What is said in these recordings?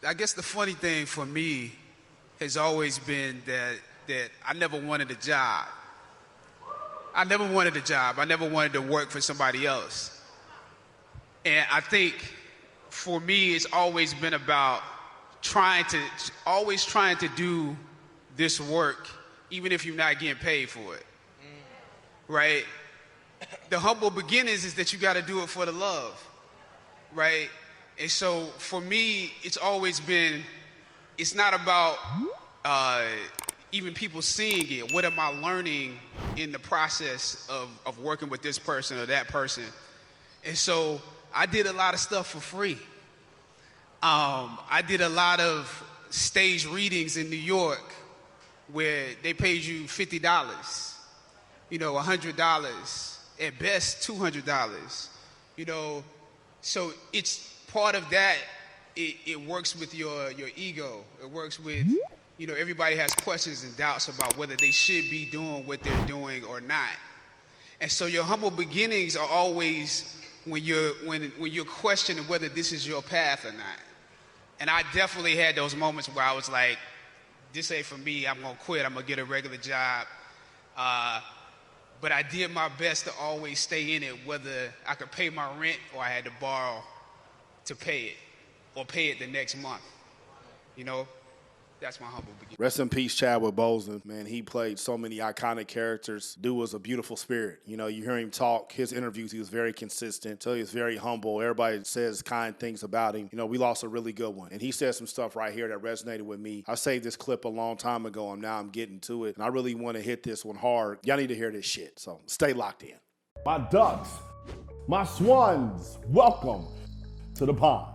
I guess the funny thing for me has always been that I never wanted a job. I never wanted a job. I never wanted to work for somebody else. And I think for me, it's always been about always trying to do this work, even if you're not getting paid for it. Right? The humble beginnings is that you got to do it for the love. Right? And so for me, it's always been, it's not about even people seeing it. What am I learning in the process of working with this person or that person? And so I did a lot of stuff for free. I did a lot of stage readings in New York where they paid you $50, $100, at best $200, So it's part of that. It works with your ego. It works with, everybody has questions and doubts about whether they should be doing what they're doing or not. And so your humble beginnings are always when you're questioning whether this is your path or not. And I definitely had those moments where I was like, this ain't for me, I'm gonna quit, I'm gonna get a regular job. But I did my best to always stay in it, whether I could pay my rent or I had to borrow to pay it, or pay it the next month. That's my humble beginning. Rest in peace, Chadwick Boseman. Man, he played so many iconic characters. Dude was a beautiful spirit. You hear him talk, his interviews, he was very consistent. So he was very humble. Everybody says kind things about him. We lost a really good one. And he said some stuff right here that resonated with me. I saved this clip a long time ago, and now I'm getting to it. And I really want to hit this one hard. Y'all need to hear this shit. So stay locked in. My ducks, my swans, welcome to the pond.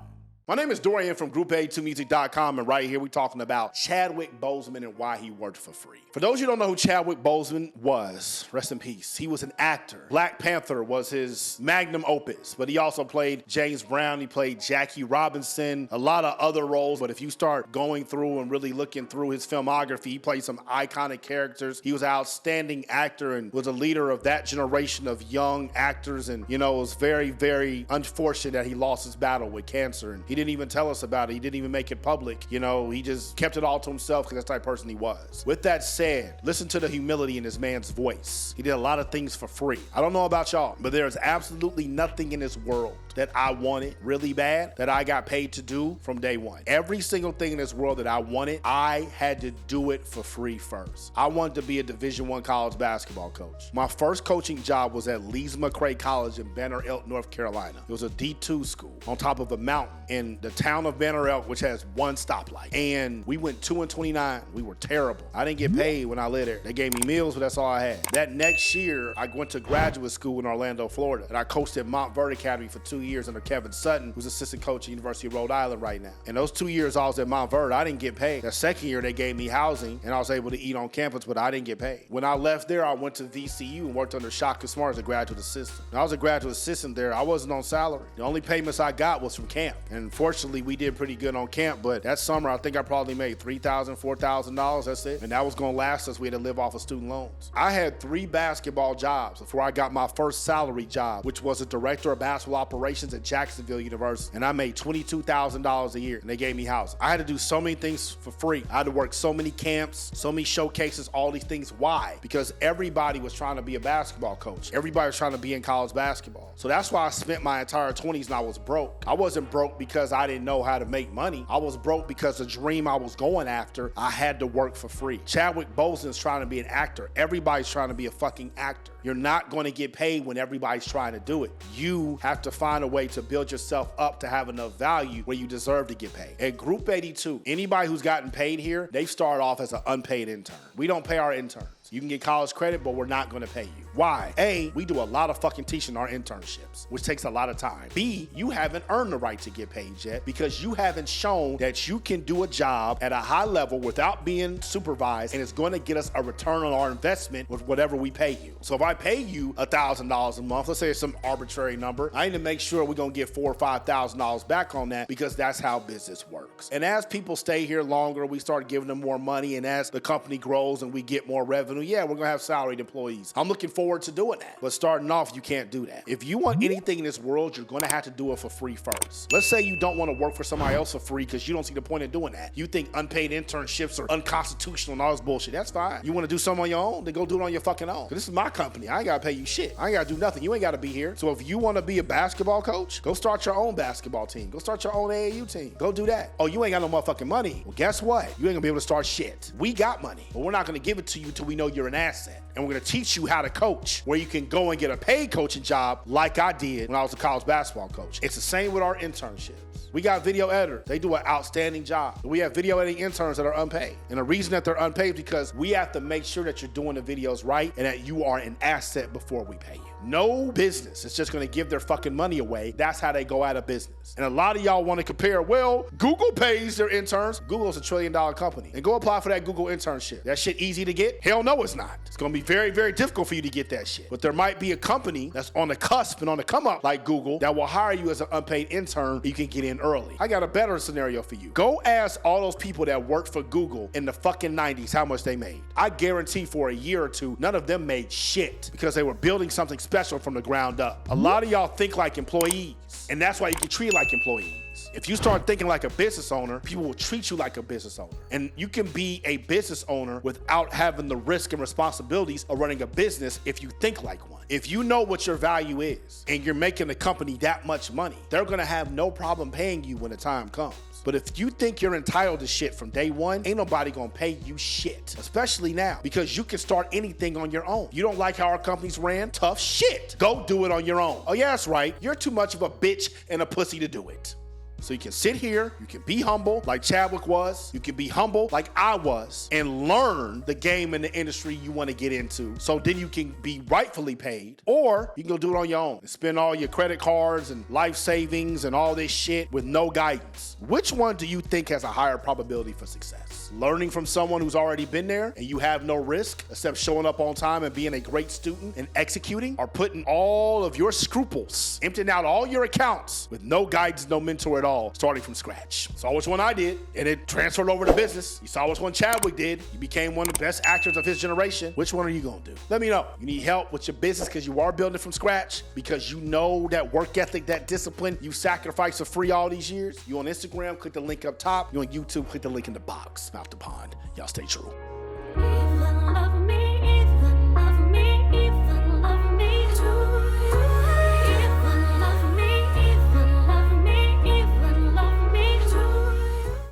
My name is Dorian from Group82Music.com, and right here we're talking about Chadwick Boseman and why he worked for free. For those who don't know who Chadwick Boseman was, rest in peace, he was an actor. Black Panther was his magnum opus, but he also played James Brown, he played Jackie Robinson, a lot of other roles, but if you start going through and really looking through his filmography, he played some iconic characters. He was an outstanding actor and was a leader of that generation of young actors, and it was very, very unfortunate that he lost his battle with cancer, and he didn't even tell us about it. He didn't even make it public. He just kept it all to himself because that's the type of person he was. With that said, listen to the humility in this man's voice. He did a lot of things for free. I don't know about y'all, but there's absolutely nothing in this world that I wanted really bad that I got paid to do from day one. Every single thing in this world that I wanted, I had to do it for free first. I wanted to be a Division I college basketball coach. My first coaching job was at Lees McRae College in Banner Elk, North Carolina. It was a D2 school on top of a mountain in the town of Banner Elk, which has one stoplight. And we went 2-29. We were terrible. I didn't get paid when I lived there. They gave me meals, but that's all I had. That next year, I went to graduate school in Orlando, Florida, and I coached at Montverde Academy for 2 years under Kevin Sutton, who's assistant coach at University of Rhode Island right now. And those 2 years I was at Montverde, I didn't get paid. The second year, they gave me housing, and I was able to eat on campus, but I didn't get paid. When I left there, I went to VCU and worked under Shaka Smart as a graduate assistant. When I was a graduate assistant there, I wasn't on salary. The only payments I got was from camp. And fortunately, we did pretty good on camp, but that summer, I think I probably made $3,000, $4,000, that's it. And that was gonna last us. We had to live off of student loans. I had 3 basketball jobs before I got my first salary job, which was a director of basketball operations at Jacksonville University. And I made $22,000 a year, and they gave me housing. I had to do so many things for free. I had to work so many camps, so many showcases, all these things. Why? Because everybody was trying to be a basketball coach. Everybody was trying to be in college basketball. So that's why I spent my entire 20s and I was broke. I wasn't broke because I didn't know how to make money. I was broke because the dream I was going after, I had to work for free. Chadwick Boseman's trying to be an actor. Everybody's trying to be a fucking actor. You're not going to get paid when everybody's trying to do it. You have to find a way to build yourself up to have enough value where you deserve to get paid. At Group 82, anybody who's gotten paid here, they start off as an unpaid intern. We don't pay our interns. You can get college credit, but we're not gonna pay you. Why? A, we do a lot of fucking teaching our internships, which takes a lot of time. B, you haven't earned the right to get paid yet because you haven't shown that you can do a job at a high level without being supervised, and it's gonna get us a return on our investment with whatever we pay you. So if I pay you $1,000 a month, let's say it's some arbitrary number, I need to make sure we're gonna get $4,000 or $5,000 back on that because that's how business works. And as people stay here longer, we start giving them more money, and as the company grows and we get more revenue, yeah, we're gonna have salaried employees. I'm looking forward forward to doing that. But starting off, you can't do that. If you want anything in this world, you're gonna have to do it for free first. Let's say you don't want to work for somebody else for free because you don't see the point in doing that. You think unpaid internships are unconstitutional and all this bullshit. That's fine. You want to do something on your own? Then go do it on your fucking own. This is my company. I ain't gotta pay you shit. I ain't gotta do nothing. You ain't gotta be here. So if you want to be a basketball coach, go start your own basketball team. Go start your own AAU team. Go do that. Oh, you ain't got no motherfucking money. Well, guess what? You ain't gonna be able to start shit. We got money, but we're not gonna give it to you until we know you're an asset. And we're gonna teach you how to coach, where you can go and get a paid coaching job like I did when I was a college basketball coach. It's the same with our internships. We got video editors. They do an outstanding job. We have video editing interns that are unpaid. And the reason that they're unpaid is because we have to make sure that you're doing the videos right and that you are an asset before we pay you. No business is just gonna give their fucking money away. That's how they go out of business. And a lot of y'all wanna compare, well, Google pays their interns. Google's $1 trillion company. And go apply for that Google internship. That shit easy to get? Hell no, it's not. It's gonna be very, very difficult for you to get that shit. But there might be a company that's on the cusp and on the come up like Google that will hire you as an unpaid intern. You can get in early. I got a better scenario for you. Go ask all those people that worked for Google in the fucking 90s how much they made. I guarantee for a year or two, none of them made shit because they were building something special from the ground up. A lot of y'all think like employees, and that's why you get treated like employees. If you start thinking like a business owner, people will treat you like a business owner. And you can be a business owner without having the risk and responsibilities of running a business if you think like one. If you know what your value is and you're making the company that much money, they're gonna have no problem paying you when the time comes. But if you think you're entitled to shit from day one, ain't nobody gonna pay you shit, especially now, because you can start anything on your own. You don't like how our companies ran? Tough shit. Go do it on your own. Oh yeah, that's right. You're too much of a bitch and a pussy to do it. So you can sit here, you can be humble like Chadwick was, you can be humble like I was, and learn the game and the industry you want to get into. So then you can be rightfully paid, or you can go do it on your own and spend all your credit cards and life savings and all this shit with no guidance. Which one do you think has a higher probability for success? Learning from someone who's already been there and you have no risk except showing up on time and being a great student and executing, or putting all of your scruples, emptying out all your accounts with no guidance, no mentor at all, starting from scratch. Saw which one I did, and it transferred over to business. You saw which one Chadwick did. He became one of the best actors of his generation. Which one are you gonna do? Let me know. You need help with your business because you are building it from scratch, because you know that work ethic, that discipline you sacrificed for free all these years. You on Instagram, click the link up top. You on YouTube, click the link in the box. Mouth the pond. Y'all stay true.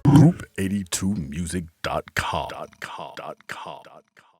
Group82music.com.